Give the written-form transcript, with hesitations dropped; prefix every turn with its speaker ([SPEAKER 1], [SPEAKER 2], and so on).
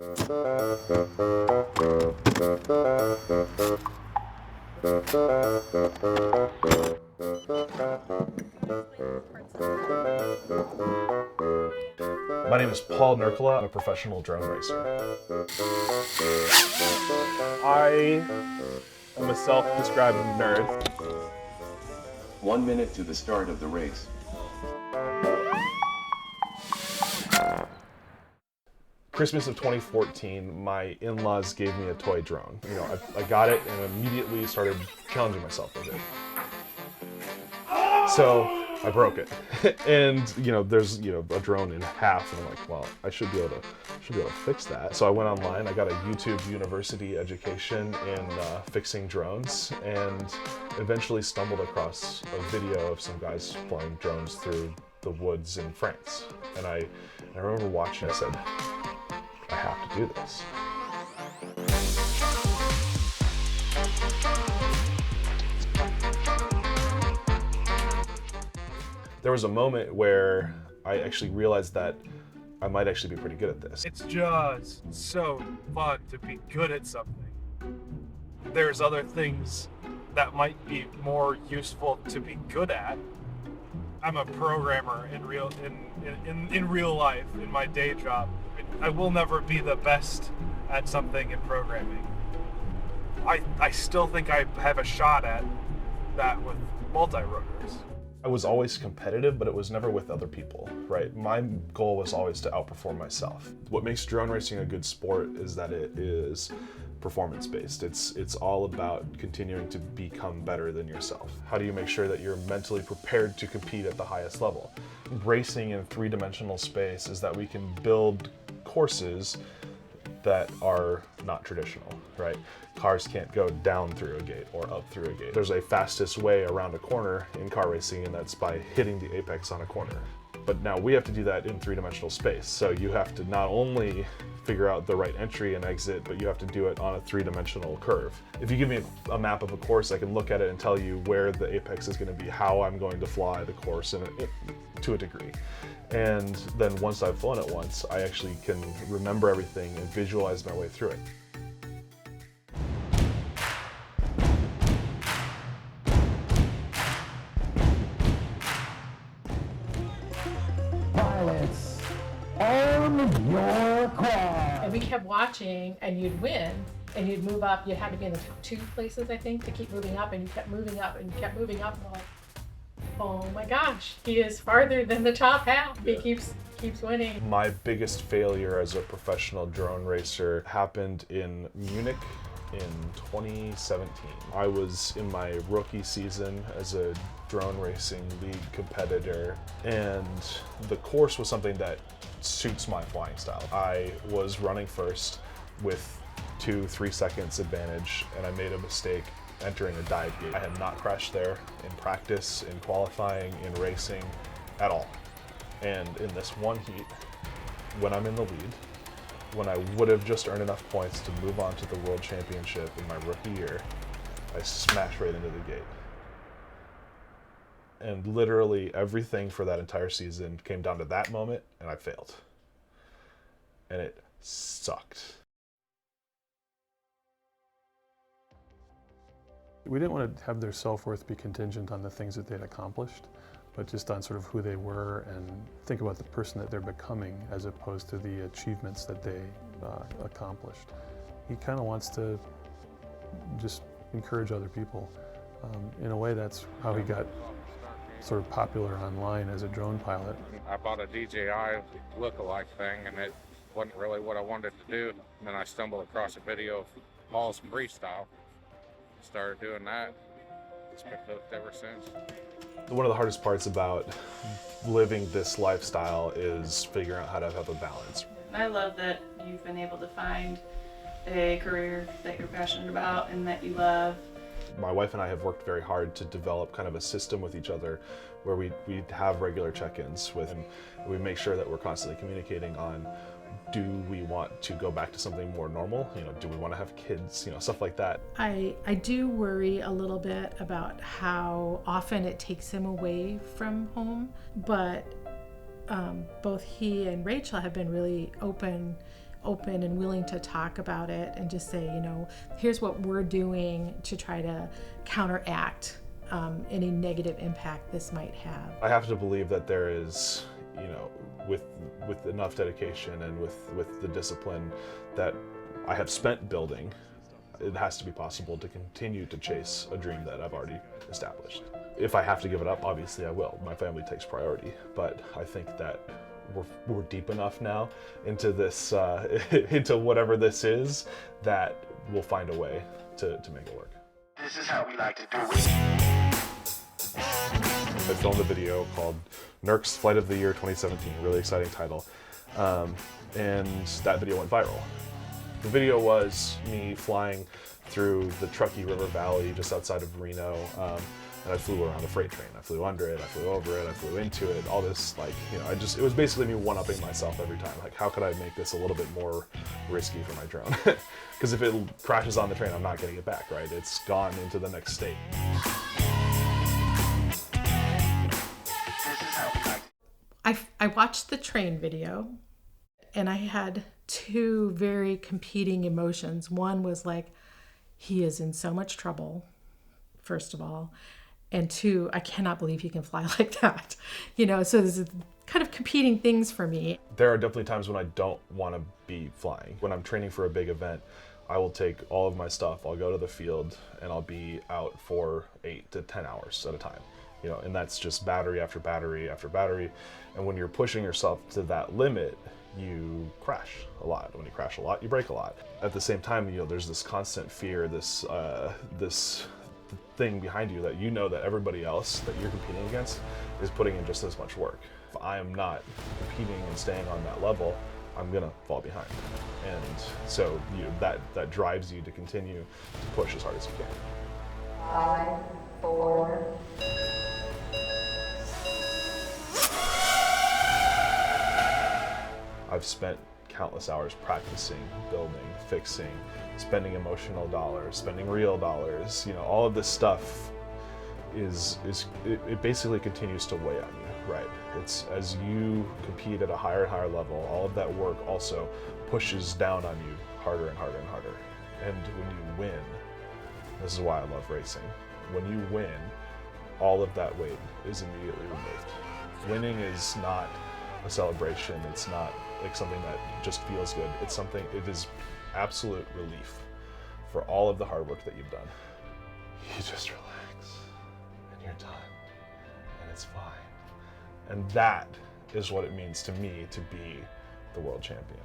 [SPEAKER 1] My name is Paul Nurk. I'm a professional drone racer.
[SPEAKER 2] I am a self-described nerd.
[SPEAKER 3] 1 minute to the start of the race.
[SPEAKER 1] Christmas of 2014, my in-laws gave me a toy drone. I got it and immediately started challenging myself with it. So I broke it, and there's a drone in half, and I'm like, well, I should be able to fix that. So I went online. I got a YouTube university education in fixing drones, and eventually stumbled across a video of some guys flying drones through the woods in France. And I remember watching it. I said, I have to do this. There was a moment where I actually realized that I might actually be pretty good at this.
[SPEAKER 4] It's just so fun to be good at something. There's other things that might be more useful to be good at. I'm a programmer in real life, in my day job. I will never be the best at something in programming. I still think I have a shot at that with multi-rotors.
[SPEAKER 1] I was always competitive, but it was never with other people, right? My goal was always to outperform myself. What makes drone racing a good sport is that it is performance-based. It's all about continuing to become better than yourself. How do you make sure that you're mentally prepared to compete at the highest level? Racing in three-dimensional space is that we can build courses that are not traditional, right? Cars can't go down through a gate or up through a gate. There's a fastest way around a corner in car racing, and that's by hitting the apex on a corner. But now we have to do that in three-dimensional space. So you have to not only figure out the right entry and exit, but you have to do it on a three-dimensional curve. If you give me a map of a course, I can look at it and tell you where the apex is going to be, how I'm going to fly the course to a degree. And then once I've flown it once, I actually can remember everything and visualize my way through it.
[SPEAKER 5] Pilots, arm your quad.
[SPEAKER 6] And we kept watching, and you'd win, and you'd move up. You had to be in the top 2 places, I think, to keep moving up, and you kept moving up, and you kept moving up, and we're like, oh my gosh, he is farther than the top half. He keeps winning.
[SPEAKER 1] My biggest failure as a professional drone racer happened in Munich in 2017. I was in my rookie season as a drone racing league competitor, and the course was something that suits my flying style. I was running first with 2-3 seconds advantage, and I made a mistake entering a dive gate. I had not crashed there in practice, in qualifying, in racing, at all. And in this one heat, when I'm in the lead, when I would have just earned enough points to move on to the World Championship in my rookie year, I smashed right into the gate. And literally everything for that entire season came down to that moment, and I failed. And it sucked.
[SPEAKER 7] We didn't want to have their self-worth be contingent on the things that they'd accomplished, but just on sort of who they were and think about the person that they're becoming as opposed to the achievements that they accomplished. He kind of wants to just encourage other people. In a way, that's how he got sort of popular online as a drone pilot.
[SPEAKER 8] I bought a DJI look-alike thing, and it wasn't really what I wanted to do. And then I stumbled across a video of Paul's freestyle. Started doing that. It's been hooked ever since.
[SPEAKER 1] One of the hardest parts about living this lifestyle is figuring out how to have a balance.
[SPEAKER 9] I love that you've been able to find a career that you're passionate about and that you love.
[SPEAKER 1] My wife and I have worked very hard to develop kind of a system with each other where we have regular check-ins with, and we make sure that we're constantly communicating on, do we want to go back to something more normal? Do we want to have kids? Stuff like that.
[SPEAKER 6] I do worry a little bit about how often it takes him away from home, but both he and Rachel have been really open open and willing to talk about it and just say, here's what we're doing to try to counteract any negative impact this might have.
[SPEAKER 1] I have to believe that there is, with enough dedication and with the discipline that I have spent building, it has to be possible to continue to chase a dream that I've already established. If I have to give it up, obviously I will. My family takes priority, but I think that we're deep enough now into this, into whatever this is, that we'll find a way to make it work.
[SPEAKER 5] This is how we like to do it.
[SPEAKER 1] I filmed a video called Nurk's Flight of the Year 2017, really exciting title, and that video went viral. The video was me flying through the Truckee River Valley just outside of Reno, and I flew around a freight train. I flew under it, I flew over it, I flew into it, all this, it was basically me one-upping myself every time. Like, how could I make this a little bit more risky for my drone? Because if it crashes on the train, I'm not getting it back, right? It's gone into the next state.
[SPEAKER 6] I watched the train video, and I had two very competing emotions. One was like, he is in so much trouble, first of all. And two, I cannot believe he can fly like that. So there's kind of competing things for me.
[SPEAKER 1] There are definitely times when I don't want to be flying. When I'm training for a big event, I will take all of my stuff, I'll go to the field, and I'll be out for 8 to 10 hours at a time. And that's just battery after battery after battery. And when you're pushing yourself to that limit, you crash a lot. When you crash a lot, you break a lot. At the same time, there's this constant fear, this thing behind you that that everybody else that you're competing against is putting in just as much work. If I am not competing and staying on that level, I'm gonna fall behind. And so that drives you to continue to push as hard as you can.
[SPEAKER 5] 5, 4.
[SPEAKER 1] I've spent countless hours practicing, building, fixing, spending emotional dollars, spending real dollars. All of this stuff it basically continues to weigh on you, right? It's as you compete at a higher and higher level, all of that work also pushes down on you harder and harder and harder. And when you win, this is why I love racing. When you win, all of that weight is immediately removed. Winning is not a celebration. It's not like something that just feels good. It is absolute relief for all of the hard work that you've done. You just relax and you're done and it's fine. And that is what it means to me to be the world champion.